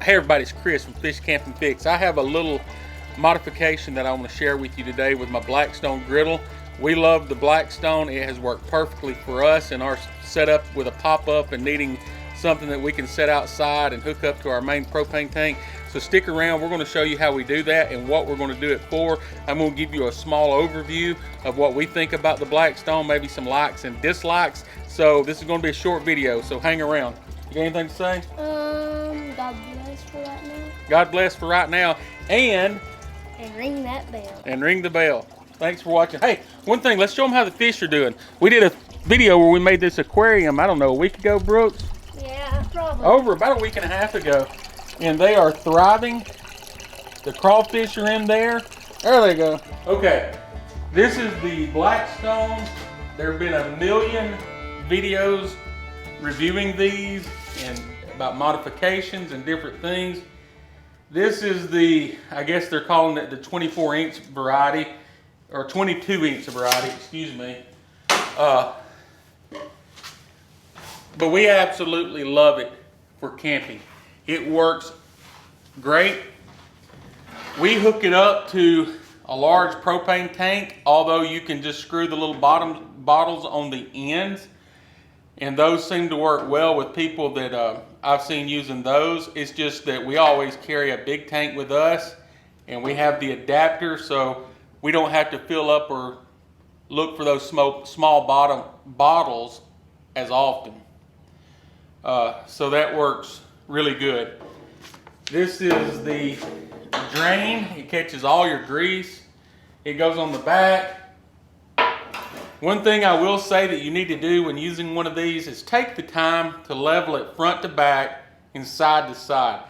Hey everybody, it's Chris from Fish Camping Fix. I have a little modification that I want to share with you today with my Blackstone griddle. We love the Blackstone. It has worked perfectly for us in our setup with a pop-up and needing something that we can set outside and hook up to our main propane tank. So stick around, we're going to show you how we do that and what we're going to do it for. I'm going to give you a small overview of what we think about the Blackstone, maybe some likes and dislikes. So this is going to be a short video, so hang around. You got anything to say? God bless for right now. God bless for right now, and ring that bell. And ring the bell. Thanks for watching. Hey, one thing, let's show them how the fish are doing. We did a video where we made this aquarium, I don't know, a week ago, Brooks? Yeah, probably. Over about a week and a half ago. And they are thriving. The crawfish are in there. There they go. Okay, this is the Blackstone. There have been a million videos reviewing these and about modifications and different things. This is the, I guess they're calling it the 24-inch variety, or 22-inch variety, excuse me. But we absolutely love it for camping. It works great. We hook it up to a large propane tank, although you can just screw the little bottles on the ends. And those seem to work well with people that I've seen using those. It's just that we always carry a big tank with us, and we have the adapter, so we don't have to fill up or look for those small bottom bottles as often. So that works really good. This is the drain. It catches all your grease. It goes on the back. One thing I will say that you need to do when using one of these is take the time to level it front to back and side to side.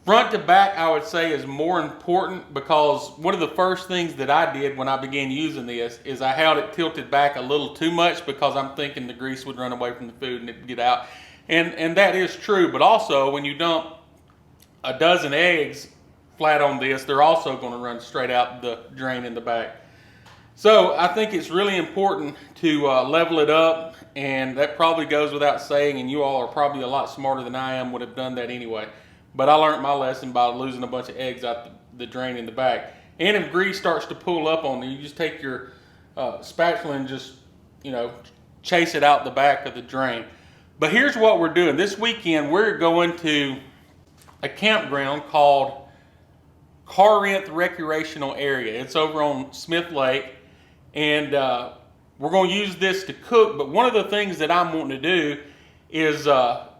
Front to back, I would say, is more important because one of the first things that I did when I began using this is I held it tilted back a little too much because I'm thinking the grease would run away from the food and it'd get out. And that is true, but also when you dump a dozen eggs flat on this, they're also going to run straight out the drain in the back. So I think it's really important to level it up, and that probably goes without saying, and you all are probably a lot smarter than I am, would have done that anyway. But I learned my lesson by losing a bunch of eggs out the drain in the back. And if grease starts to pull up on you, you just take your spatula and just, chase it out the back of the drain. But here's what we're doing. This weekend, we're going to a campground called Corinth Recreational Area. It's over on Smith Lake. And we're going to use this to cook, but one of the things that I'm wanting to do is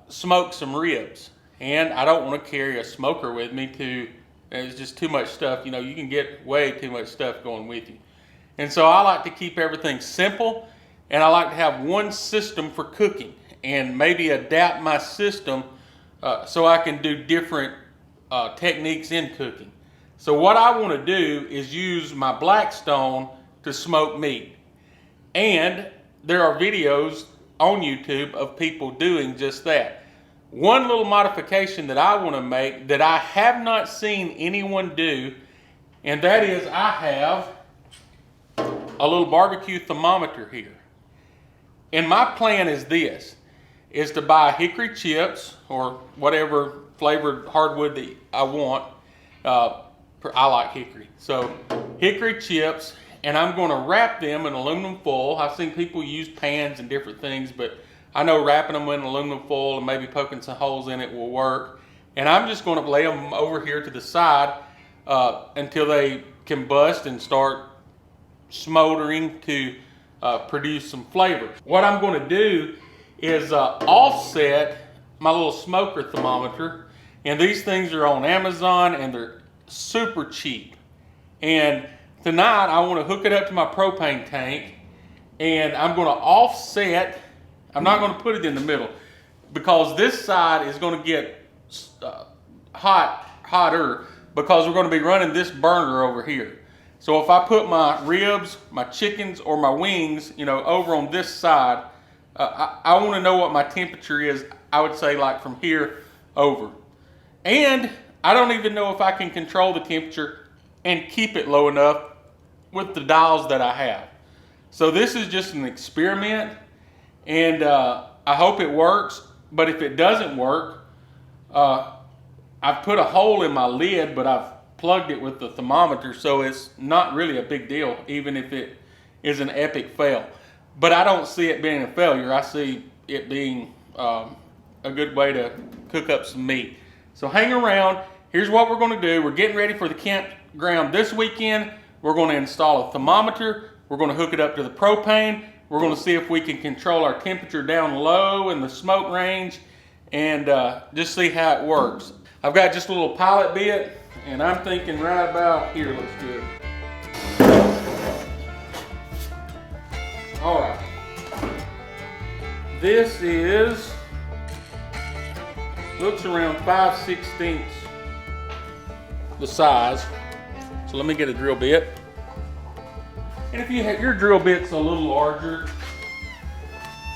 smoke some ribs. And I don't want to carry a smoker with me it's just too much stuff. You can get way too much stuff going with you. And so I like to keep everything simple, and I like to have one system for cooking and maybe adapt my system so I can do different techniques in cooking. So what I want to do is use my Blackstone to smoke meat. And there are videos on YouTube of people doing just that. One little modification that I want to make that I have not seen anyone do, and that is I have a little barbecue thermometer here. And my plan is this, is to buy hickory chips or whatever flavored hardwood that I want. I like hickory. So hickory chips, and I'm going to wrap them in aluminum foil. I've seen people use pans and different things, but I know wrapping them in aluminum foil and maybe poking some holes in it will work. And I'm just going to lay them over here to the side until they combust and start smoldering to produce some flavor. What I'm going to do is offset my little smoker thermometer. And these things are on Amazon and they're super cheap. And tonight I want to hook it up to my propane tank, and I'm going to offset. I'm not going to put it in the middle because this side is going to get hotter because we're going to be running this burner over here. So if I put my ribs, my chickens, or my wings, over on this side, I want to know what my temperature is. I would say like from here over. And I don't even know if I can control the temperature and keep it low enough with the dials that I have. So this is just an experiment, and I hope it works. But if it doesn't work, I've put a hole in my lid, but I've plugged it with the thermometer, so it's not really a big deal, even if it is an epic fail. But I don't see it being a failure. I see it being a good way to cook up some meat. So hang around. Here's what we're going to do. We're getting ready for the campground this weekend. We're going to install a thermometer. We're going to hook it up to the propane. We're going to see if we can control our temperature down low in the smoke range, and just see how it works. I've got just a little pilot bit, and I'm thinking right about here looks good. All right. This looks around 5/16 the size. So let me get a drill bit. And if you have your drill bit's a little larger,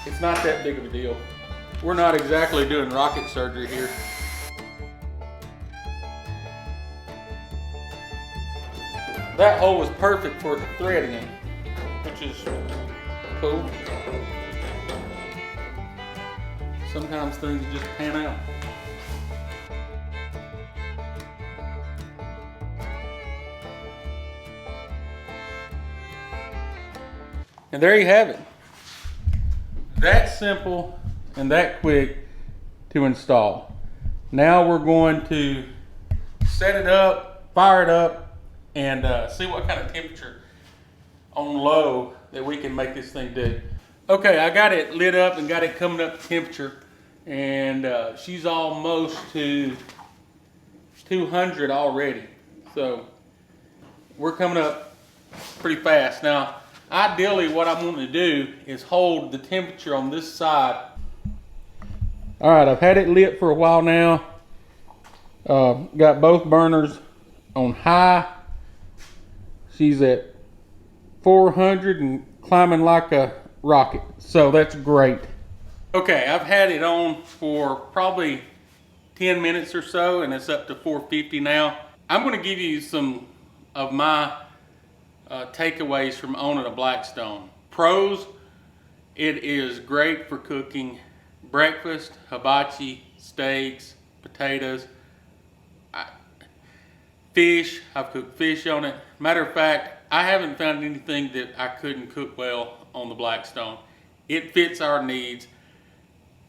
it's not that big of a deal. We're not exactly doing rocket surgery here. That hole was perfect for it to thread in, which is cool. Sometimes things just pan out. And there you have it. That simple and that quick to install. Now we're going to set it up, fire it up, and see what kind of temperature on low that we can make this thing do. Okay, I got it lit up and got it coming up to temperature, and she's almost to 200 already. So we're coming up pretty fast. Now, ideally what I'm going to do is hold the temperature on this side. All right, I've had it lit for a while now. Got both burners on high. She's at 400 and climbing like a rocket, so that's great. Okay, I've had it on for probably 10 minutes or so, and it's up to 450 now. I'm going to give you some of my takeaways from owning a Blackstone. Pros: it is great for cooking breakfast, hibachi, steaks, potatoes, fish. I've cooked fish on it. Matter of fact, I haven't found anything that I couldn't cook well on the Blackstone. It fits our needs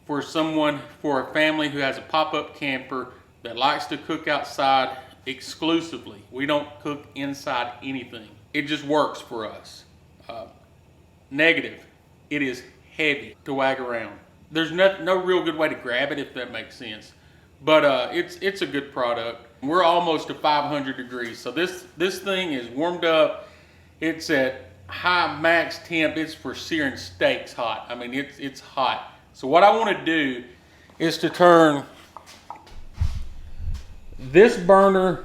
for a family who has a pop-up camper that likes to cook outside exclusively. We don't cook inside anything. It just works for us. Negative: it is heavy to wag around. There's no real good way to grab it, if that makes sense. But it's a good product. We're almost to 500 degrees, so this thing is warmed up. It's at high max temp. It's for searing steaks hot. I mean, it's hot. So what I want to do is to turn this burner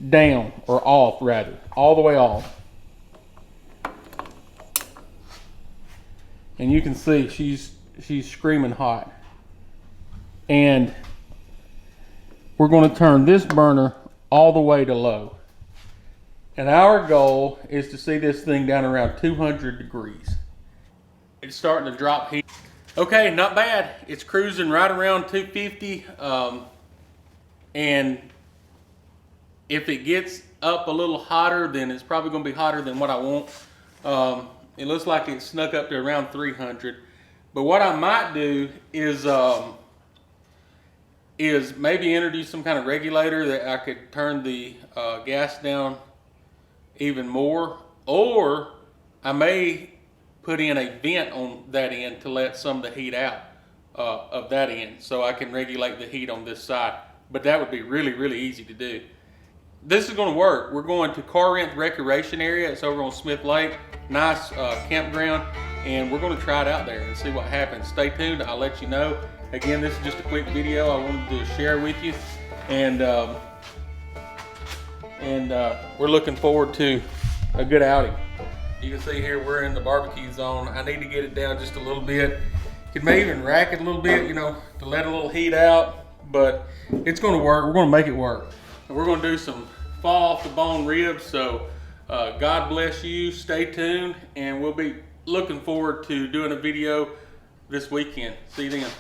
down, or off rather, all the way off. And you can see she's screaming hot. And we're going to turn this burner all the way to low. And our goal is to see this thing down around 200 degrees. It's starting to drop heat. Okay, not bad. It's cruising right around 250. And if it gets up a little hotter, then it's probably going to be hotter than what I want. It looks like it snuck up to around 300. But what I might do is maybe introduce some kind of regulator that I could turn the gas down even more, or I may put in a vent on that end to let some of the heat out of that end, so I can regulate the heat on this side. But that would be really, really easy to do. This is going to work. We're going to Corinth Recreation area. It's over on Smith Lake. Nice campground, and we're going to try it out there and see what happens. Stay tuned. I'll let you know. Again, this is just a quick video I wanted to share with you, and we're looking forward to a good outing. You can see here we're in the barbecue zone. I need to get it down just a little bit. Could maybe even rack it a little bit, you know, to let a little heat out, but it's going to work. We're going to make it work. And we're going to do some fall off the bone ribs, so God bless you. Stay tuned, and we'll be looking forward to doing a video this weekend. See you then.